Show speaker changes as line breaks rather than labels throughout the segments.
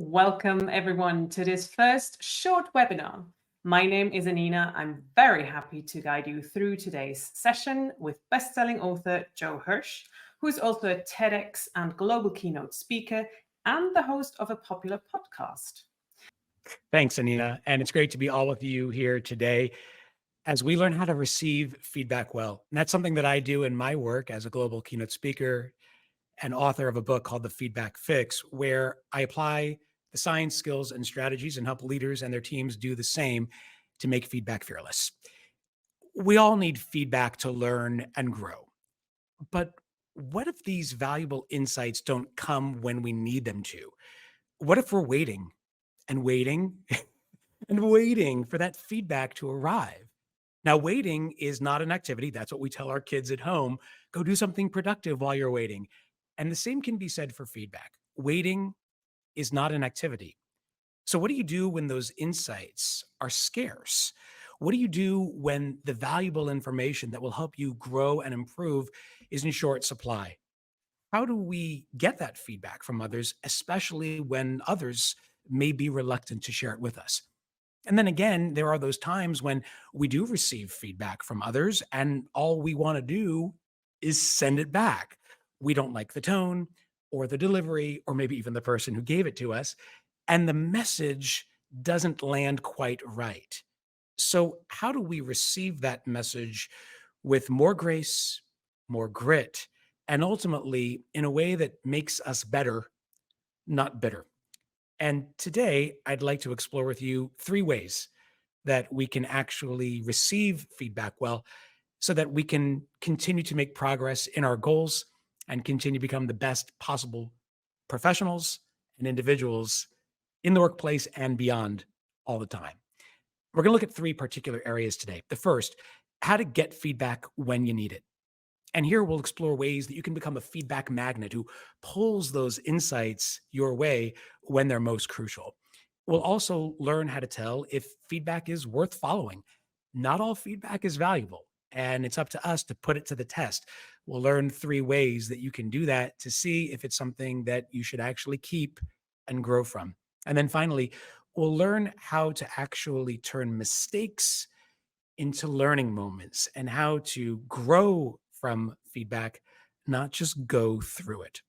Welcome everyone to this first short webinar. My name is Anina. I'm very happy to guide you through today's session with best-selling author Joe Hirsch, who is also a TEDx and global keynote speaker and the host of a popular podcast.
Thanks, Anina. And it's great to be all with you here today as we learn how to receive feedback well. And that's something that I do in my work as a global keynote speaker and author of a book called The Feedback Fix, where I apply the science, skills, and strategies and help leaders and their teams do the same to make feedback fearless. We all need feedback to learn and grow. But what if these valuable insights don't come when we need them to? What if we're waiting and waiting and waiting for that feedback to arrive? Now, waiting is not an activity. That's what we tell our kids at home. Go do something productive while you're waiting. And the same can be said for feedback. Waiting is not an activity. So, what do you do when those insights are scarce? What do you do when the valuable information that will help you grow and improve is in short supply? How do we get that feedback from others, especially when others may be reluctant to share it with us? And then again, there are those times when we do receive feedback from others, and all we want to do is send it back. We don't like the tone or the delivery, or maybe even the person who gave it to us, and the message doesn't land quite right. So, how do we receive that message with more grace, more grit, and ultimately in a way that makes us better, not bitter? And today, I'd like to explore with you three ways that we can actually receive feedback well so that we can continue to make progress in our goals and continue to become the best possible professionals and individuals in the workplace and beyond all the time. We're going to look at three particular areas today. The first, how to get feedback when you need it. And here we'll explore ways that you can become a feedback magnet who pulls those insights your way when they're most crucial. We'll also learn how to tell if feedback is worth following. Not all feedback is valuable, and it's up to us to put it to the test. We'll learn three ways that you can do that to see if it's something that you should actually keep and grow from. And then finally, we'll learn how to actually turn mistakes into learning moments and how to grow from feedback, not just go through it.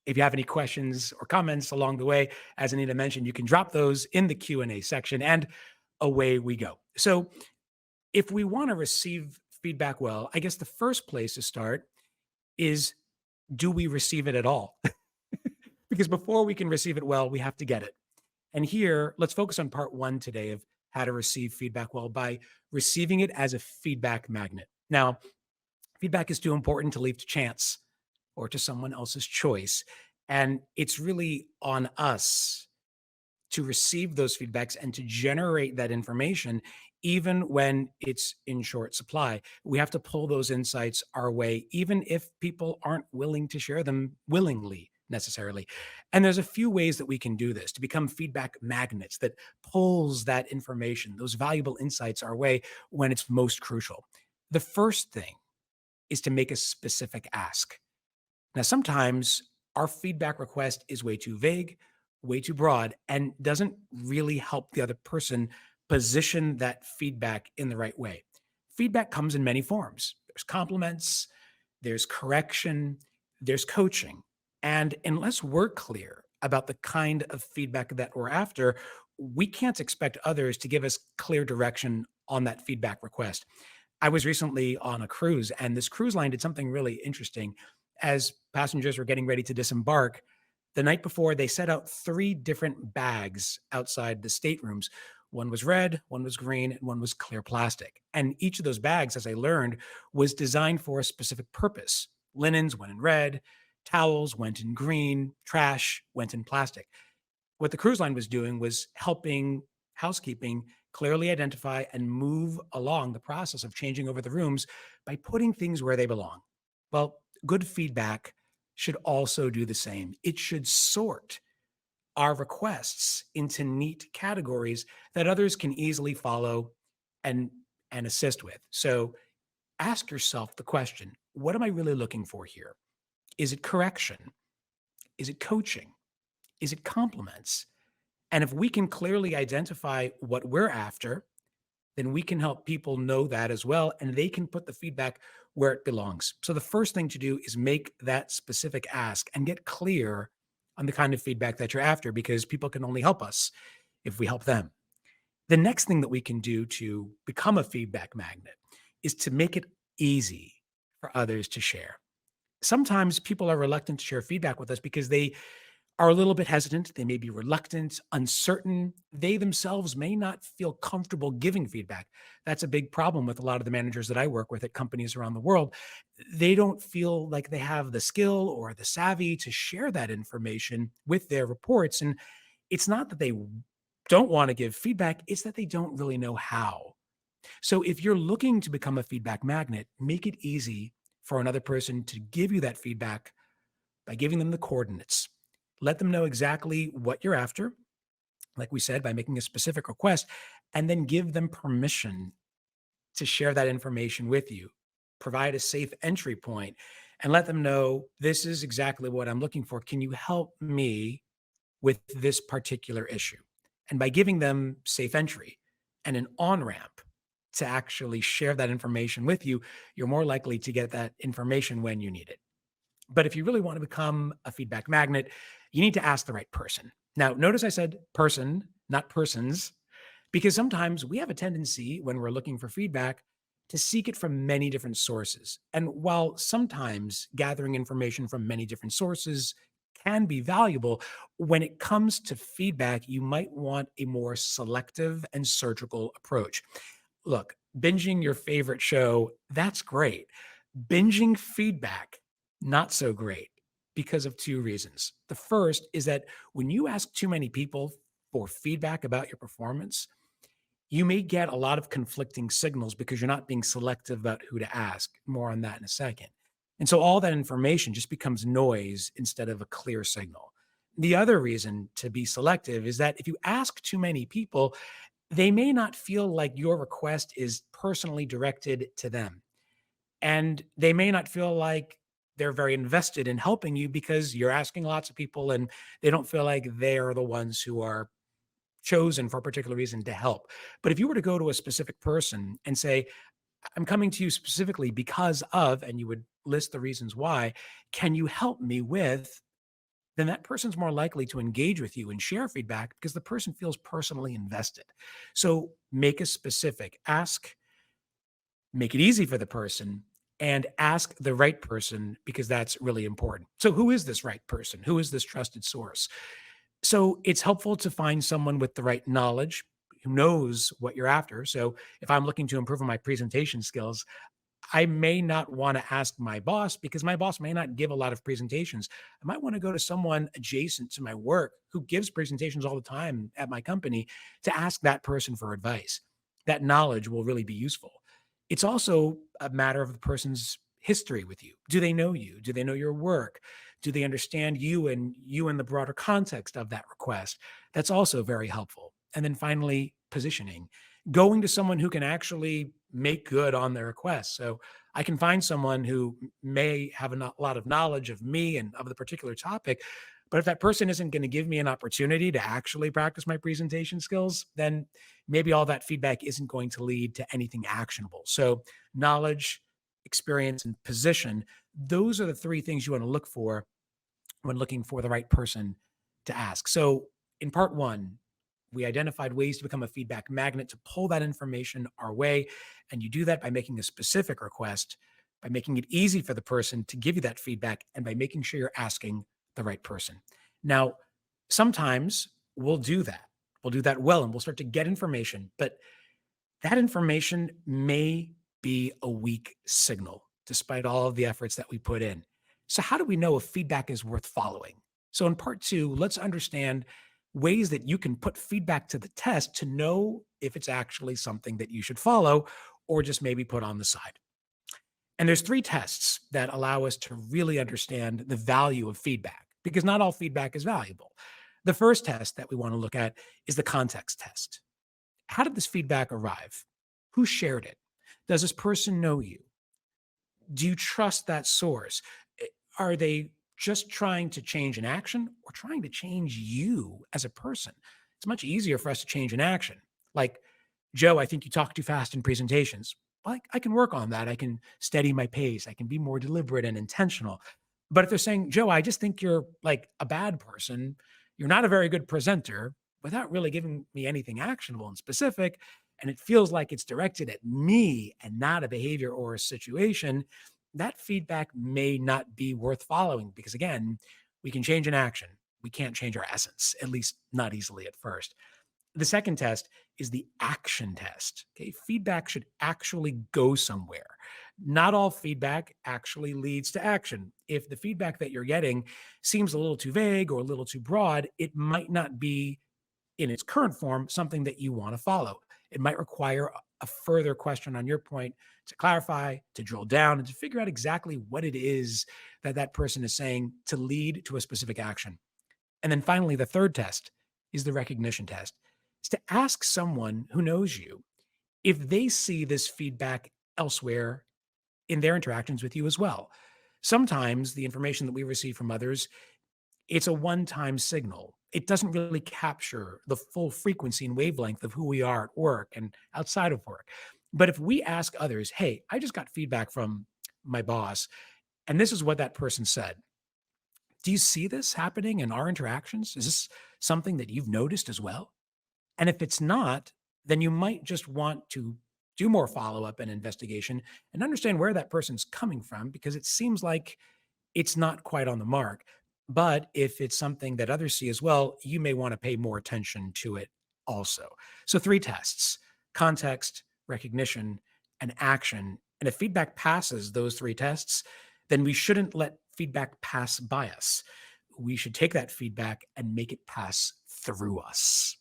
If you have any questions or comments along the way, as Anita mentioned, you can drop those in the Q&A section and away we go. So if we want to receive feedback well, I guess the first place to start is, do we receive it at all? Because before we can receive it well, we have to get it. And here, let's focus on part one today of how to receive feedback well by receiving it as a feedback magnet. Now, feedback is too important to leave to chance or to someone else's choice. And it's really on us to receive those feedbacks and to generate that information, even when it's in short supply. We have to pull those insights our way, even if people aren't willing to share them willingly necessarily. And there's a few ways that we can do this to become feedback magnets that pulls that information, those valuable insights our way when it's most crucial. The first thing is to make a specific ask. Now, sometimes our feedback request is way too vague, way too broad, and doesn't really help the other person position that feedback in the right way. Feedback comes in many forms. There's compliments, there's correction, there's coaching. And unless we're clear about the kind of feedback that we're after, we can't expect others to give us clear direction on that feedback request. I was recently on a cruise, and this cruise line did something really interesting. As passengers were getting ready to disembark, the night before, they set out three different bags outside the staterooms. One was red, one was green, and one was clear plastic. And each of those bags, as I learned, was designed for a specific purpose. Linens went in red, towels went in green, trash went in plastic. What the cruise line was doing was helping housekeeping clearly identify and move along the process of changing over the rooms by putting things where they belong. Well, good feedback should also do the same. It should sort our requests into neat categories that others can easily follow and assist with. So ask yourself the question, what am I really looking for here? Is it correction? Is it coaching? Is it compliments? And if we can clearly identify what we're after, then we can help people know that as well, and they can put the feedback where it belongs. So the first thing to do is make that specific ask and get clear on the kind of feedback that you're after, because people can only help us if we help them. The next thing that we can do to become a feedback magnet is to make it easy for others to share. Sometimes people are reluctant to share feedback with us because they are a little bit hesitant. They may be reluctant, uncertain. They themselves may not feel comfortable giving feedback. That's a big problem with a lot of the managers that I work with at companies around the world. They don't feel like they have the skill or the savvy to share that information with their reports. And it's not that they don't want to give feedback, it's that they don't really know how. So if you're looking to become a feedback magnet, make it easy for another person to give you that feedback by giving them the coordinates. Let them know exactly what you're after, like we said, by making a specific request, and then give them permission to share that information with you. Provide a safe entry point and let them know this is exactly what I'm looking for. Can you help me with this particular issue? And by giving them safe entry and an on ramp to actually share that information with you, you're more likely to get that information when you need it. But if you really want to become a feedback magnet, you need to ask the right person. Now, notice I said person, not persons, because sometimes we have a tendency when we're looking for feedback to seek it from many different sources. And while sometimes gathering information from many different sources can be valuable, when it comes to feedback, you might want a more selective and surgical approach. Look, binging your favorite show, that's great. Binging feedback, not so great, because of two reasons. The first is that when you ask too many people for feedback about your performance, you may get a lot of conflicting signals because you're not being selective about who to ask. More on that in a second. And so all that information just becomes noise instead of a clear signal. The other reason to be selective is that if you ask too many people, they may not feel like your request is personally directed to them. And they may not feel like they're very invested in helping you because you're asking lots of people and they don't feel like they're the ones who are chosen for a particular reason to help. But if you were to go to a specific person and say, I'm coming to you specifically because of, and you would list the reasons why, can you help me with, then that person's more likely to engage with you and share feedback because the person feels personally invested. So make it specific, ask, make it easy for the person, and ask the right person because that's really important. So who is this right person? Who is this trusted source? So it's helpful to find someone with the right knowledge who knows what you're after. So if I'm looking to improve on my presentation skills, I may not want to ask my boss because my boss may not give a lot of presentations. I might want to go to someone adjacent to my work who gives presentations all the time at my company to ask that person for advice. That knowledge will really be useful. It's also a matter of the person's history with you. Do they know you? Do they know your work? Do they understand you and you in the broader context of that request? That's also very helpful. And then finally, positioning, going to someone who can actually make good on their request. So I can find someone who may have a lot of knowledge of me and of the particular topic, but if that person isn't going to give me an opportunity to actually practice my presentation skills, then maybe all that feedback isn't going to lead to anything actionable. So knowledge, experience, and position, those are the three things you want to look for when looking for the right person to ask. So in part one, we identified ways to become a feedback magnet to pull that information our way. And you do that by making a specific request, by making it easy for the person to give you that feedback, and by making sure you're asking the right person. Now, sometimes we'll do that. We'll do that well, and we'll start to get information, but that information may be a weak signal despite all of the efforts that we put in. So, how do we know if feedback is worth following? So, in part two, let's understand ways that you can put feedback to the test to know if it's actually something that you should follow or just maybe put on the side. And there's three tests that allow us to really understand the value of feedback because not all feedback is valuable. The first test that we want to look at is the context test. How did this feedback arrive? Who shared it? Does this person know you? Do you trust that source? Are they just trying to change an action or trying to change you as a person. It's much easier for us to change an action. Like, Joe, I think you talk too fast in presentations. Like, I can work on that. I can steady my pace. I can be more deliberate and intentional. But if they're saying, Joe, I just think you're like a bad person, you're not a very good presenter, without really giving me anything actionable and specific, and it feels like it's directed at me and not a behavior or a situation, that feedback may not be worth following because, again, we can change an action. We can't change our essence, at least not easily at first. The second test is the action test. Okay. Feedback should actually go somewhere. Not all feedback actually leads to action. If the feedback that you're getting seems a little too vague or a little too broad, it might not be in its current form something that you want to follow. It might require a further question on your point to clarify, to drill down, and to figure out exactly what it is that that person is saying to lead to a specific action. And then finally, the third test is the recognition test. It's to ask someone who knows you if they see this feedback elsewhere in their interactions with you as well. Sometimes the information that we receive from others, it's a one-time signal. It doesn't really capture the full frequency and wavelength of who we are at work and outside of work. But if we ask others, hey, I just got feedback from my boss, and this is what that person said. Do you see this happening in our interactions? Is this something that you've noticed as well? And if it's not, then you might just want to do more follow-up and investigation and understand where that person's coming from, because it seems like it's not quite on the mark. But if it's something that others see as well, you may want to pay more attention to it also. So 3 tests: context, recognition, and action. And if feedback passes those 3 tests, then we shouldn't let feedback pass by us. We should take that feedback and make it pass through us.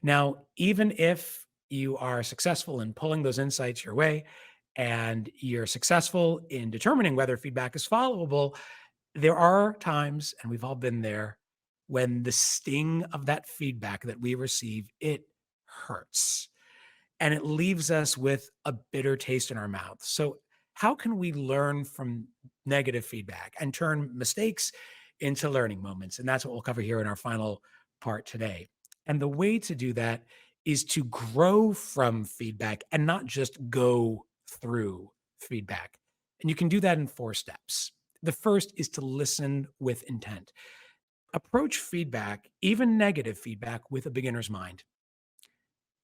Now, even if you are successful in pulling those insights your way and you're successful in determining whether feedback is followable, there are times, and we've all been there, when the sting of that feedback that we receive, it hurts and it leaves us with a bitter taste in our mouth. So how can we learn from negative feedback and turn mistakes into learning moments? And that's what we'll cover here in our final part today. And the way to do that is to grow from feedback and not just go through feedback. And you can do that in 4 steps. The first is to listen with intent. Approach feedback, even negative feedback, with a beginner's mind.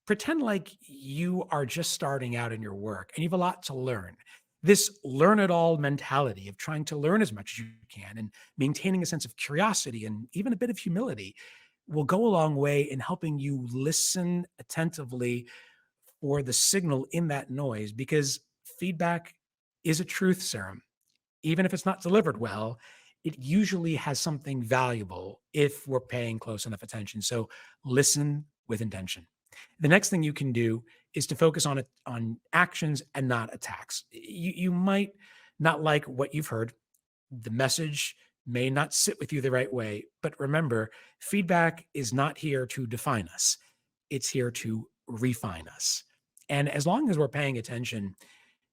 Pretend like you are just starting out in your work and you have a lot to learn. This learn it all mentality of trying to learn as much as you can and maintaining a sense of curiosity and even a bit of humility will go a long way in helping you listen attentively for the signal in that noise, because feedback is a truth serum. Even if it's not delivered well, it usually has something valuable if we're paying close enough attention. So listen with intention. The next thing you can do is to focus on actions and not attacks. You might not like what you've heard. The message may not sit with you the right way, but remember, feedback is not here to define us. It's here to refine us. And as long as we're paying attention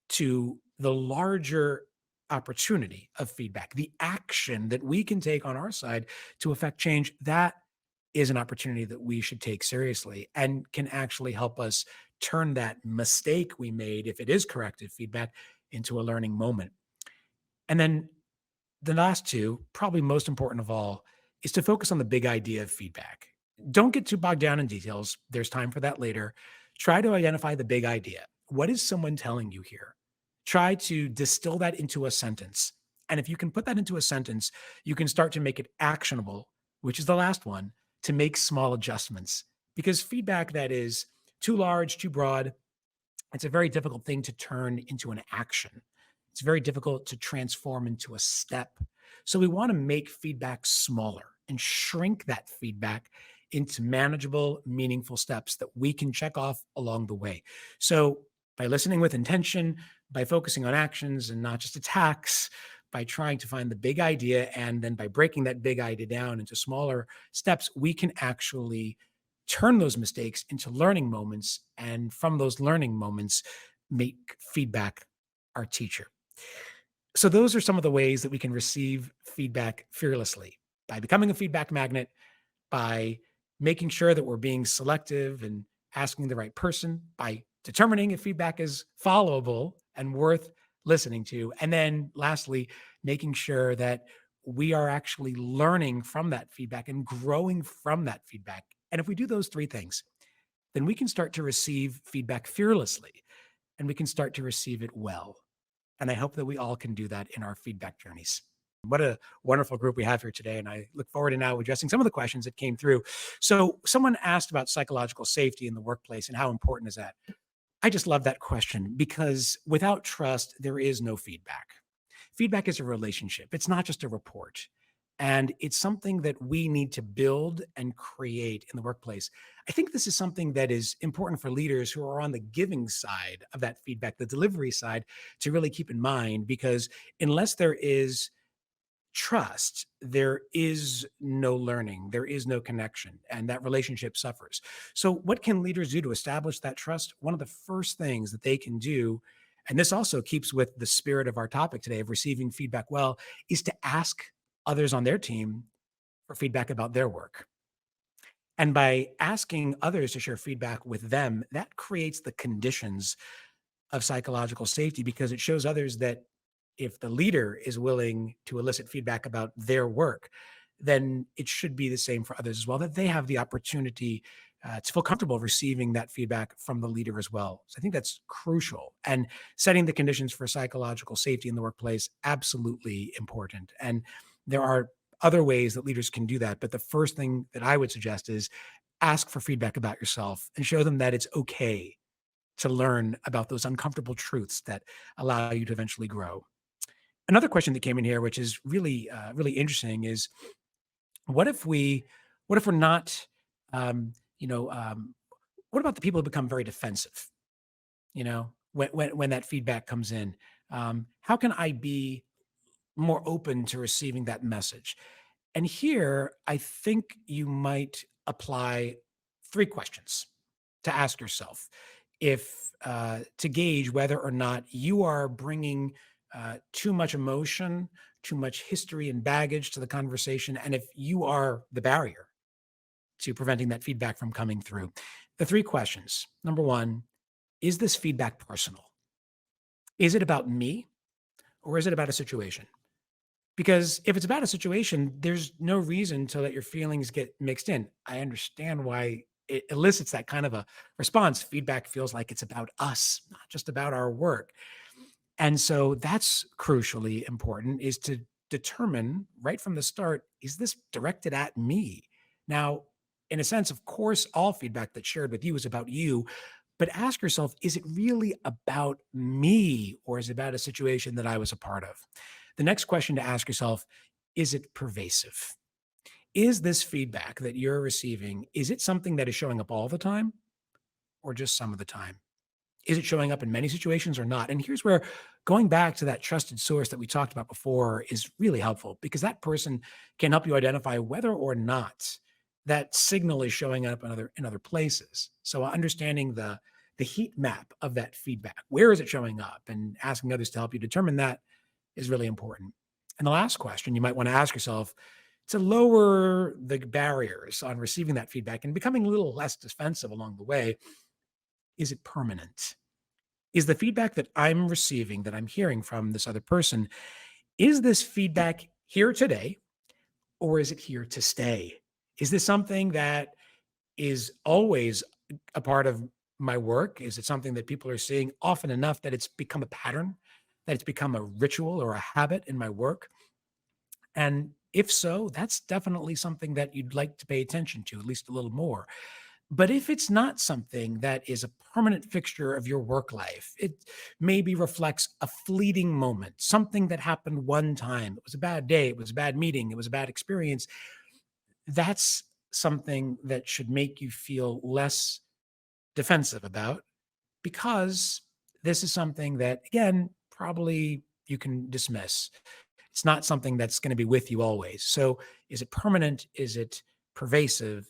to the larger opportunity of feedback, the action that we can take on our side to affect change, that is an opportunity that we should take seriously and can actually help us turn that mistake we made, if it is corrective feedback, into a learning moment. And then the last 2, probably most important of all, is to focus on the big idea of feedback. Don't get too bogged down in details. There's time for that later. Try to identify the big idea. What is someone telling you here? Try to distill that into a sentence. And if you can put that into a sentence, you can start to make it actionable, which is the last one, to make small adjustments. Because feedback that is too large, too broad, it's a very difficult thing to turn into an action. It's very difficult to transform into a step. So we want to make feedback smaller and shrink that feedback into manageable, meaningful steps that we can check off along the way. So by listening with intention, by focusing on actions and not just attacks, by trying to find the big idea, and then by breaking that big idea down into smaller steps, we can actually turn those mistakes into learning moments. And from those learning moments, make feedback our teacher. So those are some of the ways that we can receive feedback fearlessly by becoming a feedback magnet, by making sure that we're being selective and asking the right person, by determining if feedback is followable and worth listening to. And then lastly, making sure that we are actually learning from that feedback and growing from that feedback. And if we do those three things, then we can start to receive feedback fearlessly and we can start to receive it well. And I hope that we all can do that in our feedback journeys. What a wonderful group we have here today. And I look forward to now addressing some of the questions that came through. So someone asked about psychological safety in the workplace and how important is that? I just love that question because without trust, there is no feedback. Feedback is a relationship. It's not just a report. And it's something that we need to build and create in the workplace. I think this is something that is important for leaders who are on the giving side of that feedback, the delivery side, to really keep in mind, because unless there is trust, there is no learning, there is no connection, and that relationship suffers. So, what can leaders do to establish that trust? One of the first things that they can do, and this also keeps with the spirit of our topic today of receiving feedback well, is to ask others on their team for feedback about their work. And by asking others to share feedback with them, that creates the conditions of psychological safety because it shows others that if the leader is willing to elicit feedback about their work, then it should be the same for others as well, that they have the opportunity to feel comfortable receiving that feedback from the leader as well. So I think that's crucial. And setting the conditions for psychological safety in the workplace, absolutely important. And there are other ways that leaders can do that. But the first thing that I would suggest is ask for feedback about yourself and show them that it's okay to learn about those uncomfortable truths that allow you to eventually grow. Another question that came in here, which is really interesting, is what if we're not, um, you know, um, what about the people who become very defensive? When that feedback comes in, how can I be more open to receiving that message? And here, I think you might apply three questions to ask yourself if to gauge whether or not you are bringing too much emotion, too much history and baggage to the conversation, and if you are the barrier to preventing that feedback from coming through. The three questions. Number one, is this feedback personal? Is it about me or is it about a situation? Because if it's about a situation, there's no reason to let your feelings get mixed in. I understand why it elicits that kind of a response. Feedback feels like it's about us, not just about our work. And so that's crucially important is to determine right from the start, is this directed at me? Now, in a sense, of course, all feedback that's shared with you is about you, but ask yourself, is it really about me or is it about a situation that I was a part of? The next question to ask yourself, is it pervasive? Is this feedback that you're receiving, is it something that is showing up all the time or just some of the time? Is it showing up in many situations or not? And here's where going back to that trusted source that we talked about before is really helpful because that person can help you identify whether or not that signal is showing up in other places. So understanding the heat map of that feedback, where is it showing up, and asking others to help you determine that is really important. And the last question you might want to ask yourself to lower the barriers on receiving that feedback and becoming a little less defensive along the way, is it permanent? Is the feedback that I'm receiving, that I'm hearing from this other person, is this feedback here today or is it here to stay? Is this something that is always a part of my work? Is it something that people are seeing often enough that it's become a pattern, that it's become a ritual or a habit in my work? And if so, that's definitely something that you'd like to pay attention to, at least a little more. But if it's not something that is a permanent fixture of your work life, it maybe reflects a fleeting moment, something that happened one time. It was a bad day, it was a bad meeting, it was a bad experience. That's something that should make you feel less defensive about because this is something that, again, probably you can dismiss. It's not something that's going to be with you always. So is it permanent? Is it pervasive?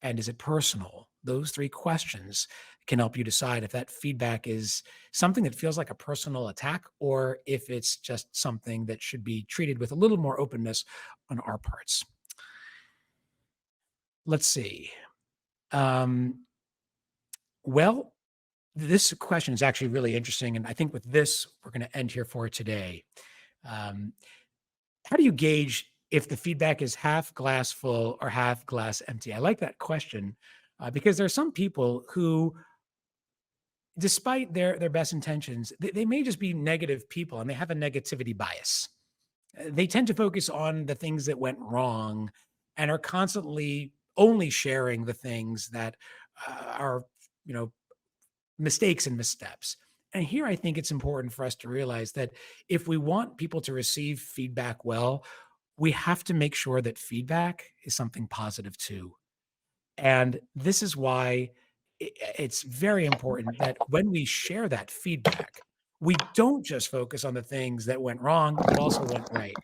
And is it personal? Those three questions can help you decide if that feedback is something that feels like a personal attack or if it's just something that should be treated with a little more openness on our parts. Let's see. Um, well, this question is actually really interesting. And I think with this, we're going to end here for today. Um, how do you gauge if the feedback is half glass full or half glass empty? I like that question because there are some people who, despite their best intentions, they may just be negative people and they have a negativity bias. They tend to focus on the things that went wrong and are constantly only sharing the things that are, you know, mistakes and missteps. And here I think it's important for us to realize that if we want people to receive feedback well, we have to make sure that feedback is something positive too. And this is why it's very important that when we share that feedback, we don't just focus on the things that went wrong, but also went right.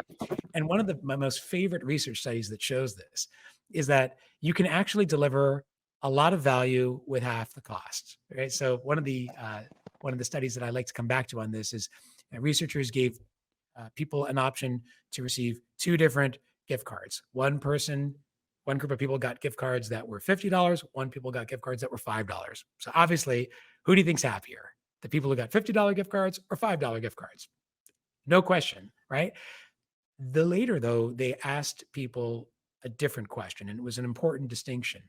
And one of my most favorite research studies that shows this is that you can actually deliver a lot of value with half the cost. Right. So one of the studies that I like to come back to on this is researchers gave people an option to receive two different gift cards. One group of people got gift cards that were $50. One people got gift cards that were $5. So obviously, who do you think's happier? The people who got $50 gift cards or $5 gift cards? No question, right? The later, though, they asked people a different question, and it was an important distinction.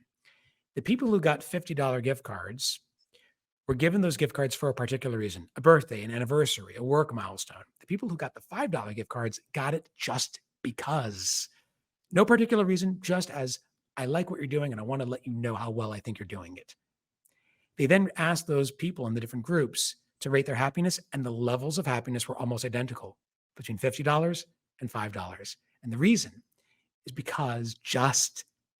The people who got $50 gift cards were given those gift cards for a particular reason, a birthday, an anniversary, a work milestone. The people who got the $5 gift cards got it just because. No particular reason, just as I like what you're doing and I want to let you know how well I think you're doing it. They then asked those people in the different groups to rate their happiness, and the levels of happiness were almost identical between $50 and $5. And the reason is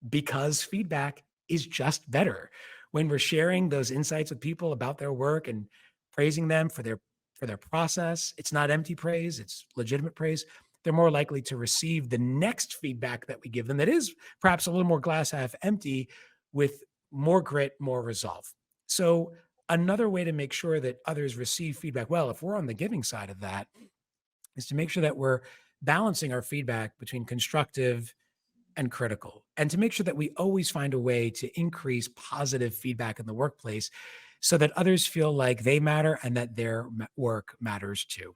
because feedback is just better. When we're sharing those insights with people about their work and praising them for their process, it's not empty praise, it's legitimate praise. They're more likely to receive the next feedback that we give them that is perhaps a little more glass half empty with more grit, more resolve. So another way to make sure that others receive feedback well, if we're on the giving side of that, is to make sure that we're balancing our feedback between constructive and critical, and to make sure that we always find a way to increase positive feedback in the workplace so that others feel like they matter and that their work matters too.